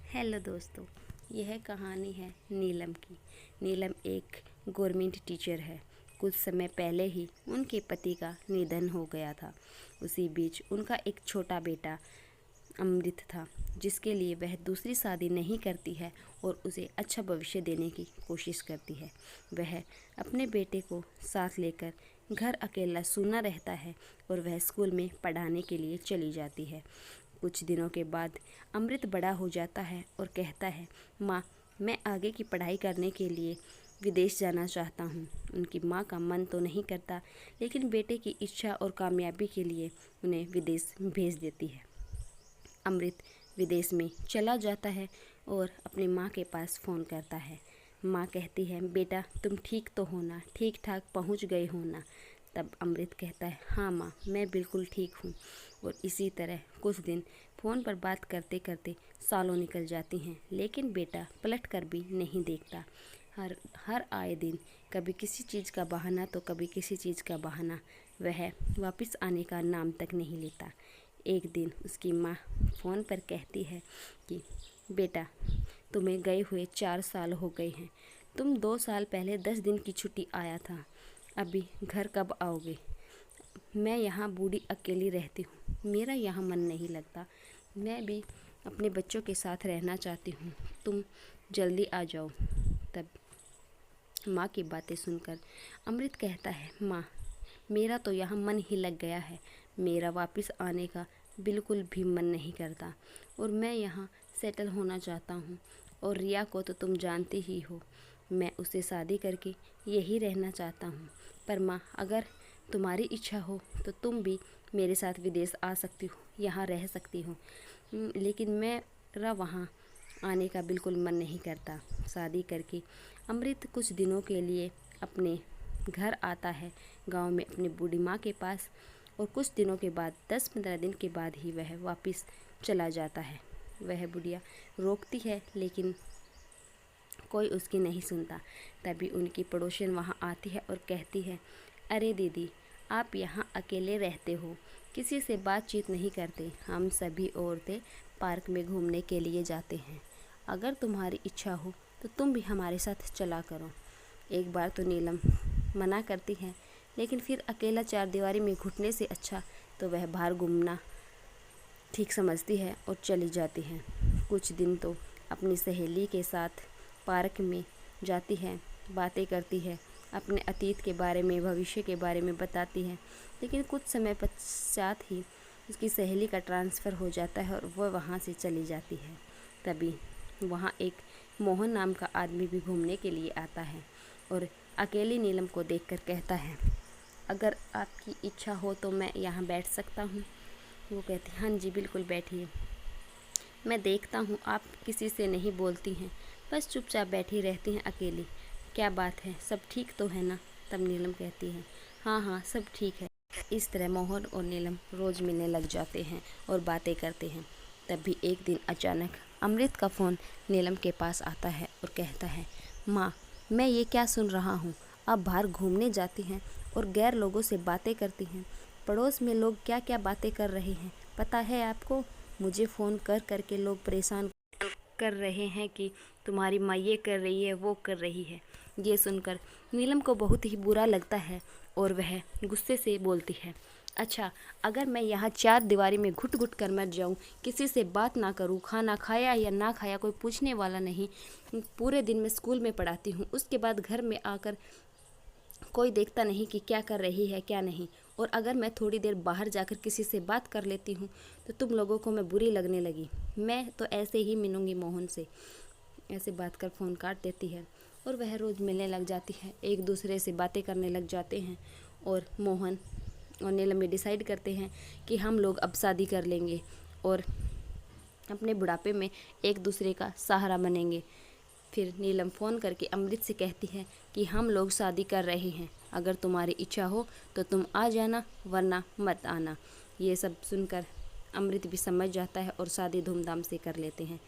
Hello दोस्तों, यह कहानी है नीलम की। नीलम एक गवर्नमेंट टीचर है। कुछ समय पहले ही उनके पति का निधन हो गया था। उसी बीच उनका एक छोटा बेटा अमृत था, जिसके लिए वह दूसरी शादी नहीं करती है और उसे अच्छा भविष्य देने की कोशिश करती है। वह अपने बेटे को साथ लेकर घर अकेला सूना रहता है और वह स्कूल में पढ़ाने के लिए चली जाती है। कुछ दिनों के बाद अमृत बड़ा हो जाता है और कहता है, माँ, मैं आगे की पढ़ाई करने के लिए विदेश जाना चाहता हूँ। उनकी माँ का मन तो नहीं करता, लेकिन बेटे की इच्छा और कामयाबी के लिए उन्हें विदेश भेज देती है। अमृत विदेश में चला जाता है और अपनी माँ के पास फ़ोन करता है। माँ कहती है, बेटा तुम ठीक तो हो ना, ठीक ठाक पहुँच गए हो ना। तब अमृत कहता है, हाँ माँ, मैं बिल्कुल ठीक हूँ। और इसी तरह कुछ दिन फ़ोन पर बात करते करते सालों निकल जाती हैं, लेकिन बेटा पलट कर भी नहीं देखता। हर हर आए दिन कभी किसी चीज़ का बहाना तो कभी किसी चीज़ का बहाना, वह वापस आने का नाम तक नहीं लेता। एक दिन उसकी माँ फ़ोन पर कहती है कि बेटा, तुम्हें गए हुए 4 साल हो गए हैं। तुम 2 साल पहले 10 दिन की छुट्टी आया था। अभी घर कब आओगे? मैं यहाँ बूढ़ी अकेली रहती हूँ, मेरा यहाँ मन नहीं लगता। मैं भी अपने बच्चों के साथ रहना चाहती हूँ, तुम जल्दी आ जाओ। तब माँ की बातें सुनकर अमृत कहता है, माँ, मेरा तो यहाँ मन ही लग गया है। मेरा वापस आने का बिल्कुल भी मन नहीं करता और मैं यहाँ सेटल होना चाहता हूँ। और रिया को तो तुम जानती ही हो, मैं उससे शादी करके यही रहना चाहता हूँ। पर माँ, अगर तुम्हारी इच्छा हो तो तुम भी मेरे साथ विदेश आ सकती हो, यहाँ रह सकती हो। लेकिन मेरा वहाँ आने का बिल्कुल मन नहीं करता। शादी करके अमृत कुछ दिनों के लिए अपने घर आता है, गांव में अपनी बूढ़ी माँ के पास। और कुछ दिनों के बाद 10-15 दिन के बाद ही वह वापस चला जाता है। वह बुढ़िया रोकती है, लेकिन कोई उसकी नहीं सुनता। तभी उनकी पड़ोसन वहाँ आती है और कहती है, अरे दीदी, आप यहाँ अकेले रहते हो, किसी से बातचीत नहीं करते। हम सभी औरतें पार्क में घूमने के लिए जाते हैं। अगर तुम्हारी इच्छा हो तो तुम भी हमारे साथ चला करो। एक बार तो नीलम मना करती है, लेकिन फिर अकेला चारदीवारी में घुटने से अच्छा तो वह बाहर घूमना ठीक समझती है और चली जाती है। कुछ दिन तो अपनी सहेली के साथ पार्क में जाती है, बातें करती है, अपने अतीत के बारे में, भविष्य के बारे में बताती है। लेकिन कुछ समय पश्चात ही उसकी सहेली का ट्रांसफ़र हो जाता है और वह वहाँ से चली जाती है। तभी वहाँ एक मोहन नाम का आदमी भी घूमने के लिए आता है और अकेली नीलम को देखकर कहता है, अगर आपकी इच्छा हो तो मैं यहाँ बैठ सकता हूँ। वो कहती है, हाँ जी बिल्कुल बैठिए। मैं देखता हूँ आप किसी से नहीं बोलती हैं, बस चुपचाप बैठी रहती हैं अकेली। क्या बात है, सब ठीक तो है ना? तब नीलम कहती है, हाँ हाँ सब ठीक है। इस तरह मोहन और नीलम रोज़ मिलने लग जाते हैं और बातें करते हैं। तभी एक दिन अचानक अमृत का फ़ोन नीलम के पास आता है और कहता है, माँ, मैं ये क्या सुन रहा हूँ? आप बाहर घूमने जाती हैं और गैर लोगों से बातें करती हैं। पड़ोस में लोग क्या क्या बातें कर रहे हैं पता है आपको? मुझे फ़ोन कर कर के लोग परेशान कर रहे हैं कि तुम्हारी माँ ये कर रही है, वो कर रही है। ये सुनकर नीलम को बहुत ही बुरा लगता है और वह गुस्से से बोलती है, अच्छा, अगर मैं यहाँ चार दीवारी में घुट घुट कर मर जाऊँ, किसी से बात ना करूँ, खाना खाया या ना खाया कोई पूछने वाला नहीं, पूरे दिन मैं स्कूल में पढ़ाती हूँ, उसके बाद घर में आकर कोई देखता नहीं कि क्या कर रही है क्या नहीं, और अगर मैं थोड़ी देर बाहर जाकर किसी से बात कर लेती हूँ तो तुम लोगों को मैं बुरी लगने लगी। मैं तो ऐसे ही मिलूँगी मोहन से। ऐसे बात कर फ़ोन काट देती है और वह रोज़ मिलने लग जाती है, एक दूसरे से बातें करने लग जाते हैं। और मोहन और नीलम डिसाइड करते हैं कि हम लोग अब शादी कर लेंगे और अपने बुढ़ापे में एक दूसरे का सहारा बनेंगे। फिर नीलम फ़ोन करके अमृत से कहती है कि हम लोग शादी कर रहे हैं, अगर तुम्हारी इच्छा हो तो तुम आ जाना, वरना मत आना। ये सब सुनकर अमृत भी समझ जाता है और शादी धूमधाम से कर लेते हैं।